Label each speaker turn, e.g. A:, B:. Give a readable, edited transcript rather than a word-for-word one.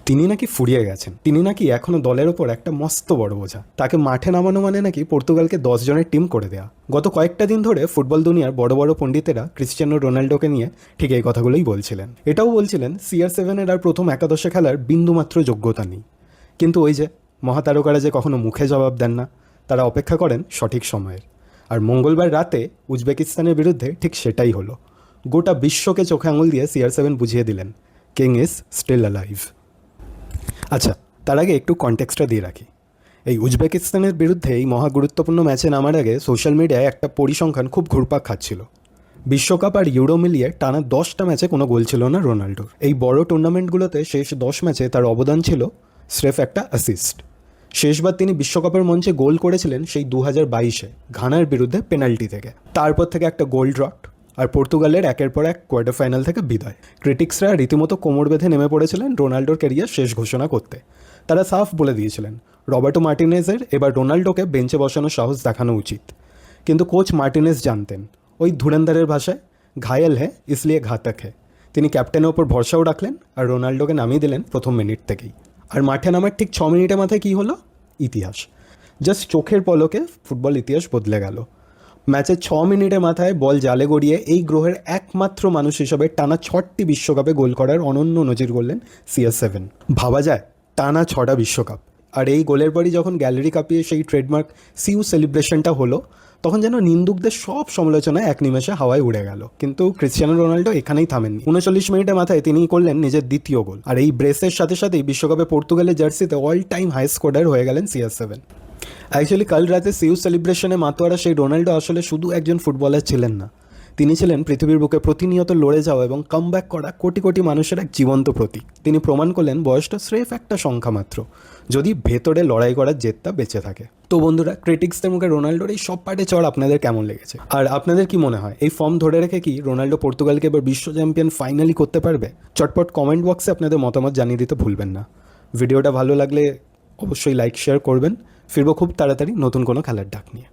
A: তিনি নাকি ফুরিয়ে গেছেন, তিনি নাকি এখনো দলের ওপর একটা মস্ত বড় বোঝা। তাকে মাঠে নামানো মানে নাকি পর্তুগালকে 10 জনের টিম করে দেয়া। গত কয়েকটা দিন ধরে ফুটবল দুনিয়ার বড় বড় পণ্ডিতেরা ক্রিশ্চিয়ানো রোনাল্ডোকে নিয়ে ঠিক এই কথাগুলোই বলছিলেন। এটাও বলছিলেন CR7-এর আর প্রথম একাদশে খেলার বিন্দুমাত্র যোগ্যতা নেই। কিন্তু ওই যে মহাতারকারা যে কখনো মুখে জবাব দেন না, তারা অপেক্ষা করেন সঠিক সময়ের। আর মঙ্গলবার রাতে উজবেকিস্তানের বিরুদ্ধে ঠিক সেটাই হলো। গোটা বিশ্বকে চোখে আঙুল দিয়ে CR7 বুঝিয়ে দিলেন, কিং ইজ স্টিল অ্যালাইভ। আচ্ছা, তার আগে একটু কনটেক্সটটা দিয়ে রাখি। এই উজবেকিস্তানের বিরুদ্ধে এই মহা গুরুত্বপূর্ণ ম্যাচে নামার আগে সোশ্যাল মিডিয়ায় একটা পরিসংখ্যান খুব ঘুরপাক খাচ্ছিল। বিশ্বকাপ আর ইউরো মিলিয়ে টানা 10টা ম্যাচে কোনো গোল ছিল না রোনাল্ডোর। এই বড় টুর্নামেন্টগুলোতে শেষ 10 ম্যাচে তার অবদান ছিল স্রেফ একটা অ্যাসিস্ট। শেষবার তিনি বিশ্বকাপের মঞ্চে গোল করেছিলেন সেই 2022-এ ঘানার বিরুদ্ধে পেনাল্টি থেকে। তারপর থেকে একটা গোল ড্রট, আর পর্তুগালের একের পর এক কোয়ার্টার ফাইনাল থেকে বিদায়। ক্রিটিক্সরা রীতিমতো কোমর বেঁধে নেমে পড়েছিলেন রোনাল্ডোর ক্যারিয়ার শেষ ঘোষণা করতে। তারা সাফ বলে দিয়েছিলেন রবার্টো মার্টিনেজের এবার রোনাল্ডোকে বেঞ্চে বসানোর সাহস দেখানো উচিত। কিন্তু কোচ মার্টিনেজ জানতেন, ওই ধুরন্ধরের ভাষায় ঘায়েল হ্যাঁ ইসলিয়ে ঘাতক হ্যাঁ। তিনি ক্যাপ্টেনের ওপর ভরসাও রাখলেন আর রোনাল্ডোকে নামিয়ে দিলেন প্রথম মিনিট থেকেই। আর মাঠে নামার ঠিক 6 মিনিটের মাথায় কী হলো? ইতিহাস। জাস্ট চোখের পলকে ফুটবল ইতিহাস বদলে গেল। ম্যাচের 6 মিনিটের মাথায় বল জালে গড়িয়ে এই গ্রহের একমাত্র মানুষ হিসাবে টানা 6টি বিশ্বকাপে গোল করার অনন্য নজির গড়লেন CR7। ভাবা যায়, টানা 6টা বিশ্বকাপ। আর এই গোলের পরই যখন গ্যালারি কাঁপিয়ে সেই ট্রেডমার্ক সিউ সেলিব্রেশনটা হলো, তখন যেন নিন্দুকদের সব সমালোচনা এক নিমেষে হাওয়ায় উড়ে গেল। কিন্তু ক্রিশ্চিয়ানো রোনাল্ডো এখানেই থামেননি। 39 মিনিটের মাথায় তিনি করলেন নিজের দ্বিতীয় গোল, আর এই ব্রেসের সাথে সাথেই বিশ্বকাপে পর্তুগালের জার্সিতে অল টাইম হাই স্কোরার হয়ে গেলেন CR7। অ্যাকচুয়ালি কাল রাতে সিউ সেলিব্রেশনে মাতোয়ারা সেই রোনাল্ডো আসলে শুধু একজন ফুটবলার ছিলেন না, তিনি ছিলেন পৃথিবীর বুকে প্রতিনিয়ত লড়ে যাওয়া এবং কামব্যাক করা কোটি কোটি মানুষের এক জীবন্ত প্রতীক। তিনি প্রমাণ করলেন বয়সটা স্রেফ একটা সংখ্যা মাত্র, যদি ভেতরে লড়াই করার জেদটা বেঁচে থাকে। তো বন্ধুরা, ক্রিটিক্সদের মুখে রোনাল্ডোর এই সব পাটে চড় আপনাদের কেমন লেগেছে? আর আপনাদের কি মনে হয় এই ফর্ম ধরে রেখে কি রোনাল্ডো পর্তুগালকে এবার বিশ্ব চ্যাম্পিয়ন ফাইনালি করতে পারবে? চটপট কমেন্ট বক্সে আপনাদের মতামত জানিয়ে দিতে ভুলবেন না। ভিডিওটা ভালো লাগলে অবশ্যই লাইক শেয়ার করবেন। ফিরবো খুব তাড়াতাড়ি নতুন কোনো খেলার ডাক নিয়ে।